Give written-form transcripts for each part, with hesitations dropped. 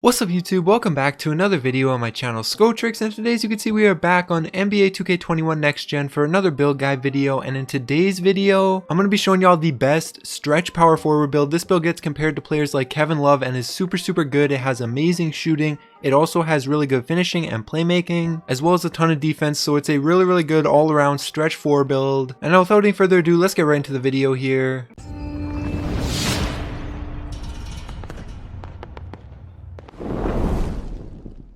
What's up YouTube, welcome back to another video on my channel Skotrix, and today as you can see we are back on NBA 2K21 Next Gen for another build guide video. And in today's video I'm going to be showing y'all the best stretch power forward build. This build gets compared to players like Kevin Love and is super good. It has amazing shooting, it also has really good finishing and playmaking, as well as a ton of defense, so it's a really good all around stretch forward build. And now without any further ado, let's get right into the video here.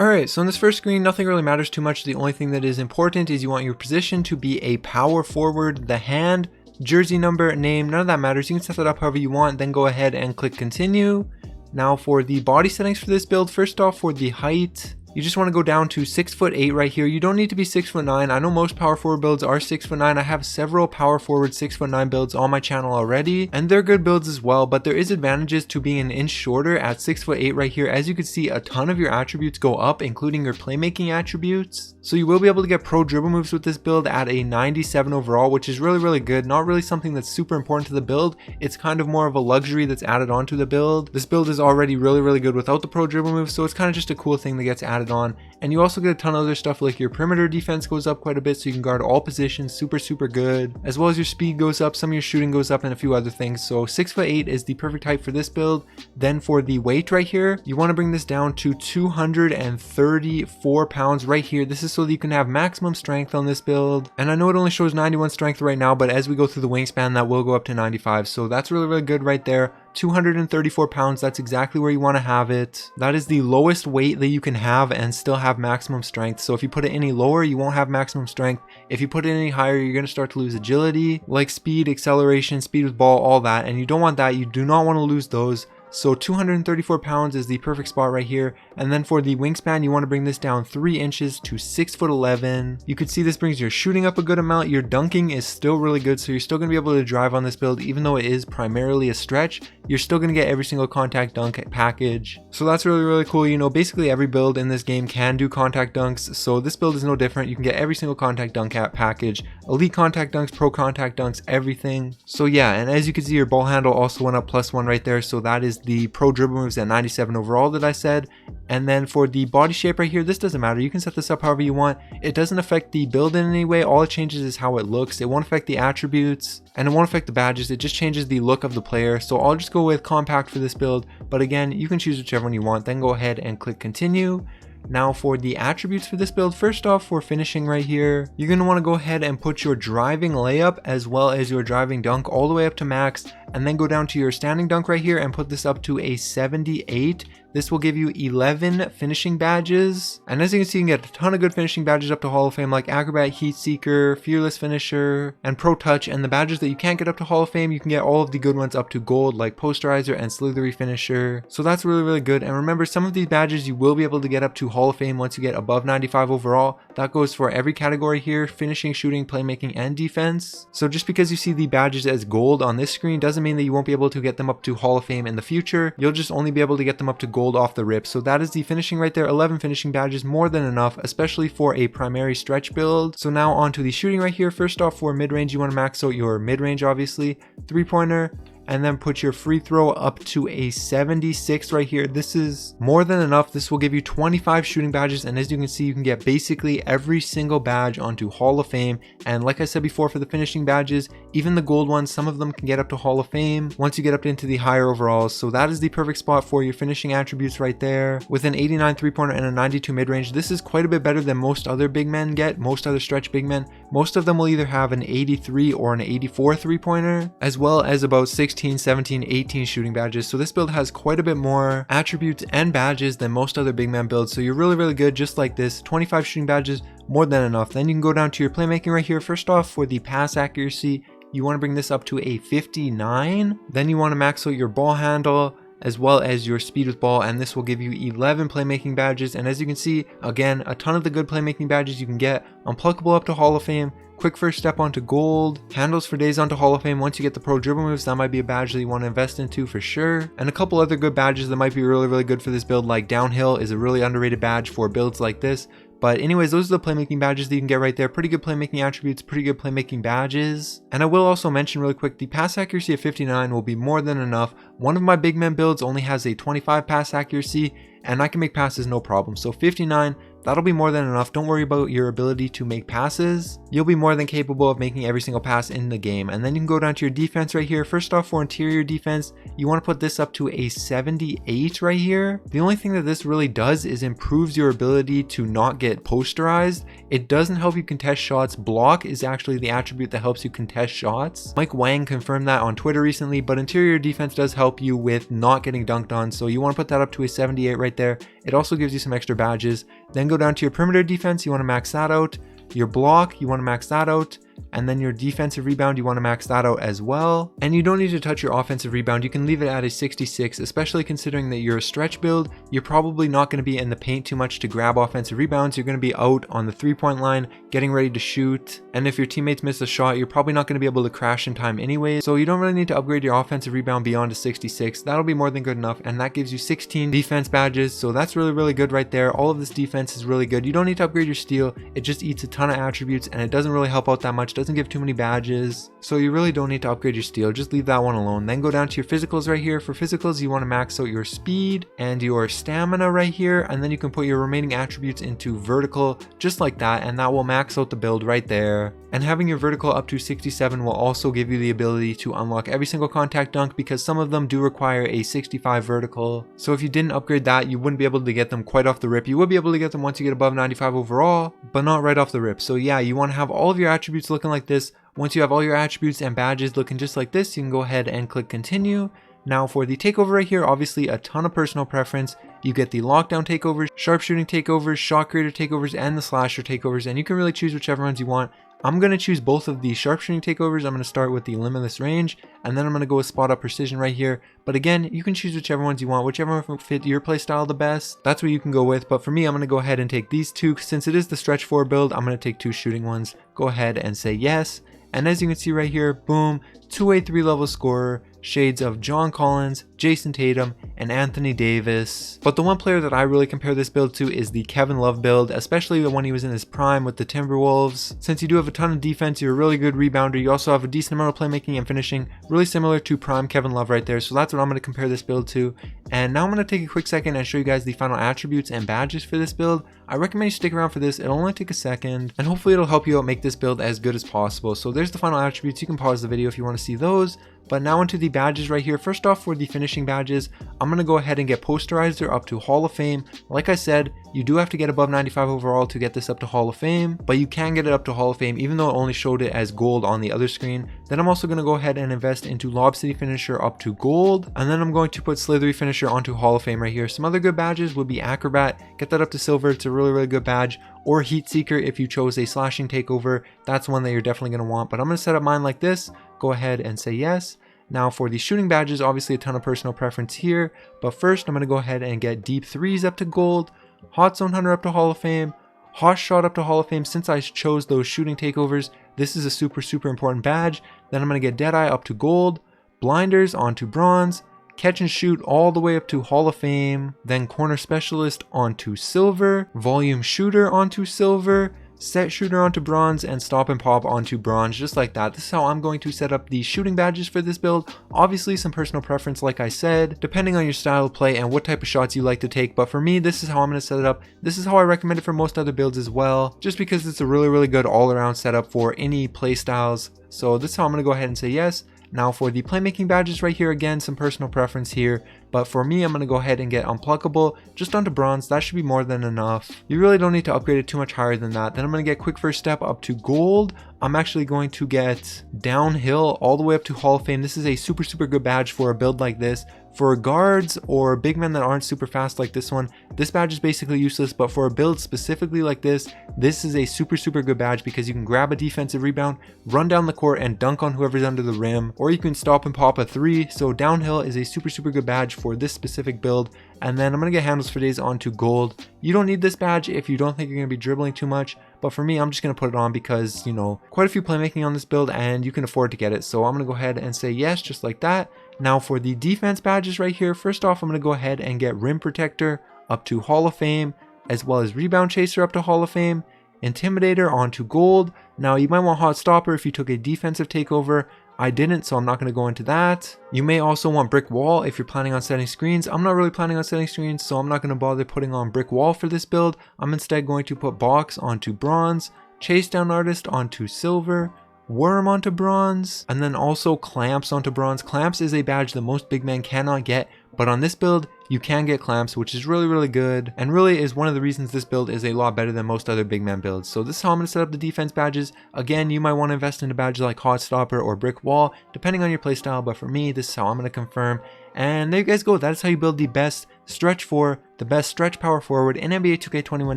Alright, so in this first screen, nothing really matters too much. The only thing that is important is you want your position to be a power forward. The hand, jersey number, name, none of that matters. You can set that up however you want, then go ahead and click continue. Now for the body settings for this build, first off for the height, you just want to go down to 6'8" right here. You don't need to be 6'9". I know most power forward builds are 6'9". I have several power forward 6'9" builds on my channel already, and they're good builds as well, but there is advantages to being an inch shorter at 6'8" right here. As you can see, a ton of your attributes go up, including your playmaking attributes. So you will be able to get pro dribble moves with this build at a 97 overall, which is really good. Not really something that's super important to the build. It's kind of more of a luxury that's added onto the build. This build is already really good without the pro dribble moves, so it's kind of just a cool thing that gets added on. And you also get a ton of other stuff, like your perimeter defense goes up quite a bit, so you can guard all positions, super good, as well as your speed goes up, some of your shooting goes up, and a few other things. So 6'8" is the perfect height for this build. Then for the weight right here, you want to bring this down to 234 pounds right here. This is so that you can have maximum strength on this build, and I know it only shows 91 strength right now, but as we go through the wingspan that will go up to 95, so that's really good right there. 234 pounds, that's exactly where you want to have it. That is the lowest weight that you can have and still have maximum strength. So if you put it any lower, you won't have maximum strength. If you put it any higher, you're going to start to lose agility, like speed, acceleration, speed with ball, all that, and you don't want that. You do not want to lose those. So 234 pounds is the perfect spot right here. And then for the wingspan, you want to bring this down 3 inches to 6'11". You can see this brings your shooting up a good amount. Your dunking is still really good, so you're still going to be able to drive on this build. Even though it is primarily a stretch, you're still going to get every single contact dunk package. So that's really cool. You know, basically every build in this game can do contact dunks, so this build is no different. You can get every single contact dunk package, elite contact dunks, pro contact dunks, everything. So yeah, and as you can see, your ball handle also went up +1 right there, so that is the pro dribble moves at 97 overall that I said. And then for the body shape right here, this doesn't matter. You can set this up however you want. It doesn't affect the build in any way. All it changes is how it looks. It won't affect the attributes, and it won't affect the badges. It just changes the look of the player. So I'll just go with compact for this build, but again, you can choose whichever one you want. Then go ahead and click continue. Now for the attributes for this build, first off for finishing right here, you're going to want to go ahead and put your driving layup as well as your driving dunk all the way up to max, and then go down to your standing dunk right here and put this up to a 78. This will give you 11 finishing badges, and as you can see, you can get a ton of good finishing badges up to Hall of Fame, like Acrobat, Heat Seeker, Fearless Finisher, and Pro Touch. And the badges that you can't get up to Hall of Fame, you can get all of the good ones up to Gold, like Posterizer and Slithery Finisher. So that's really good. And remember, some of these badges you will be able to get up to Hall of Fame once you get above 95 overall. That goes for every category here: finishing, shooting, playmaking, and defense. So just because you see the badges as gold on this screen doesn't mean that you won't be able to get them up to Hall of Fame in the future. You'll just only be able to get them up to gold off the rip. So that is the finishing right there. 11 finishing badges, more than enough, especially for a primary stretch build. So now on to the shooting right here. First off, for mid-range, you want to max out your mid-range, obviously, 3-pointer, and then put your free throw up to a 76 right here. This is more than enough. This will give you 25 shooting badges, and as you can see, you can get basically every single badge onto Hall of Fame. And like I said before, for the finishing badges, even the gold ones, some of them can get up to Hall of Fame once you get up into the higher overalls. So that is the perfect spot for your finishing attributes right there. With an 89 3-pointer and a 92 mid-range, this is quite a bit better than most other big men get, most other stretch big men. Most of them will either have an 83 or an 84 3-pointer, as well as about 16, 17, 18 shooting badges. So this build has quite a bit more attributes and badges than most other big man builds. So you're really good just like this. 25 shooting badges, more than enough. Then you can go down to your playmaking right here. First off, for the pass accuracy, you want to bring this up to a 59. Then you want to max out your ball handle as well as your speed with ball, and this will give you 11 playmaking badges. And as you can see, again, a ton of the good playmaking badges you can get. Unpluckable up to Hall of Fame, quick first step onto gold, handles for days onto Hall of Fame. Once you get the pro dribble moves, that might be a badge that you want to invest into for sure. And a couple other good badges that might be really good for this build, like downhill is a really underrated badge for builds like this. But anyways, those are the playmaking badges that you can get right there. Pretty good playmaking attributes, pretty good playmaking badges. And I will also mention really quick, the pass accuracy of 59 will be more than enough. One of my big men builds only has a 25 pass accuracy, and I can make passes no problem. So 59, that'll be more than enough. Don't worry about your ability to make passes. You'll be more than capable of making every single pass in the game. And then you can go down to your defense right here. First off, for interior defense, you want to put this up to a 78 right here. The only thing that this really does is improves your ability to not get posterized. It doesn't help you contest shots. Block is actually the attribute that helps you contest shots. Mike Wang confirmed that on Twitter recently, but interior defense does help you with not getting dunked on. So you want to put that up to a 78 right there. It also gives you some extra badges. Then go down to your perimeter defense, you want to max that out. Your block, you want to max that out. And then your defensive rebound, you want to max that out as well. And you don't need to touch your offensive rebound. You can leave it at a 66, especially considering that you're a stretch build. You're probably not going to be in the paint too much to grab offensive rebounds. You're going to be out on the 3-point line, getting ready to shoot. And if your teammates miss a shot, you're probably not going to be able to crash in time anyway. So you don't really need to upgrade your offensive rebound beyond a 66. That'll be more than good enough. And that gives you 16 defense badges. So that's really, really good right there. All of this defense is really good. You don't need to upgrade your steal. It just eats a ton of attributes and it doesn't really help out that much. Doesn't give too many badges, so you really don't need to upgrade your steal. Just leave that one alone. Then go down to your physicals right here. For physicals, you want to max out your speed and your stamina right here, and then you can put your remaining attributes into vertical just like that, and that will max out the build right there. And having your vertical up to 67 will also give you the ability to unlock every single contact dunk, because some of them do require a 65 vertical. So if you didn't upgrade that, you wouldn't be able to get them quite off the rip. You would be able to get them once you get above 95 overall, but not right off the rip. So yeah, you want to have all of your attributes looking like this. Once you have all your attributes and badges looking just like this, you can go ahead and click continue. Now for the takeover right here, obviously a ton of personal preference. You get the lockdown takeovers, sharpshooting takeovers, shot creator takeovers, and the slasher takeovers, and you can really choose whichever ones you want. I'm going to choose both of the sharpshooting takeovers. I'm going to start with the limitless range, and then I'm going to go with spot up precision right here. But again, you can choose whichever ones you want, whichever one fit your playstyle the best. That's what you can go with. But for me, I'm going to go ahead and take these two. Since it is the stretch 4 build, I'm going to take 2 shooting ones. Go ahead and say yes. And as you can see right here, boom, 2A 3-level scorer, shades of John Collins, Jason Tatum, and Anthony Davis. But the one player that I really compare this build to is the Kevin Love build, especially when he was in his prime with the Timberwolves. Since you do have a ton of defense, you're a really good rebounder, you also have a decent amount of playmaking and finishing, really similar to prime Kevin Love right there. So that's what I'm going to compare this build to. And now I'm going to take a quick second and show you guys the final attributes and badges for this build. I recommend you stick around for this. It'll only take a second, and hopefully it'll help you out make this build as good as possible. So there's the final attributes. You can pause the video if you want to see those. But now into the badges right here. First off, for the finishing badges, I'm going to go ahead and get posterizer up to Hall of Fame. Like I said, you do have to get above 95 overall to get this up to Hall of Fame, but you can get it up to Hall of Fame even though it only showed it as gold on the other screen. Then I'm also going to go ahead and invest into Lob City Finisher up to gold, and then I'm going to put Slithery Finisher onto Hall of Fame right here. Some other good badges would be Acrobat, get that up to silver, it's a really, really good badge, or Heat Seeker if you chose a slashing takeover. That's one that you're definitely going to want, but I'm going to set up mine like this. Go ahead and say yes. Now for the shooting badges, obviously a ton of personal preference here, but first I'm going to go ahead and get Deep Threes up to gold, Hot Zone Hunter up to Hall of Fame, Hot Shot up to Hall of Fame. Since I chose those shooting takeovers, this is a super important badge. Then I'm going to get Deadeye up to gold, Blinders onto bronze, Catch and Shoot all the way up to Hall of Fame, then Corner Specialist onto silver, Volume Shooter onto silver, Set Shooter onto bronze, and Stop and Pop onto bronze, just like that. This is how I'm going to set up the shooting badges for this build. Obviously some personal preference, like I said, depending on your style of play and what type of shots you like to take, but for me, this is how I'm going to set it up. This is how I recommend it for most other builds as well, just because it's a really good all-around setup for any play styles. So this is how I'm going to go ahead and say yes. Now for the playmaking badges right here, again, some personal preference here, but for me, I'm going to go ahead and get Unpluckable just onto bronze. That should be more than enough. You really don't need to upgrade it too much higher than that. Then I'm going to get Quick First Step up to gold. I'm actually going to get Downhill all the way up to Hall of Fame. This is a super good badge for a build like this. For guards or big men that aren't super fast like this one, this badge is basically useless, but for a build specifically like this, this is a super good badge because you can grab a defensive rebound, run down the court, and dunk on whoever's under the rim, or you can stop and pop a 3. So Downhill is a super good badge for this specific build. And then I'm going to get Handles for Days onto gold. You don't need this badge if you don't think you're going to be dribbling too much, but for me, I'm just going to put it on because, you know, quite a few playmaking on this build and you can afford to get it. So I'm going to go ahead and say yes, just like that. Now for the defense badges right here, first off, I'm going to go ahead and get Rim Protector up to Hall of Fame, as well as Rebound Chaser up to Hall of Fame, Intimidator onto gold. Now you might want Hot Stopper if you took a defensive takeover. I didn't, so I'm not going to go into that. You may also want brick wall if you're planning on setting screens. I'm not really planning on setting screens, so I'm not going to bother putting on brick wall for this build. I'm instead going to put box onto bronze, chase down artist onto silver, worm onto bronze, and then also clamps onto bronze. Clamps is a badge that most big men cannot get, but on this build you can get clamps, which is really good, and really is one of the reasons this build is a lot better than most other big man builds. So this is how I'm going to set up the defense badges. Again, you might want to invest in a badge like hot stopper or brick wall depending on your playstyle, but for me this is how I'm going to confirm. And there you guys go. That is how you build the best stretch 4, the best stretch power forward in NBA 2K21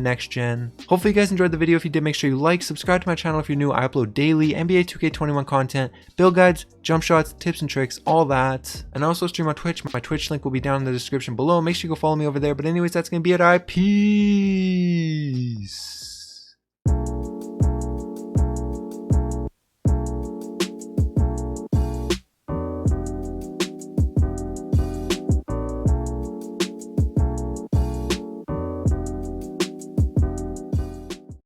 Next Gen. Hopefully you guys enjoyed the video. If you did, make sure you like, subscribe to my channel if you're new. I upload daily NBA 2K21 content, build guides, jump shots, tips and tricks, all that. And I also stream on Twitch. My Twitch link will be down in the description below. Make sure you go follow me over there. But anyways, that's going to be it. Peace.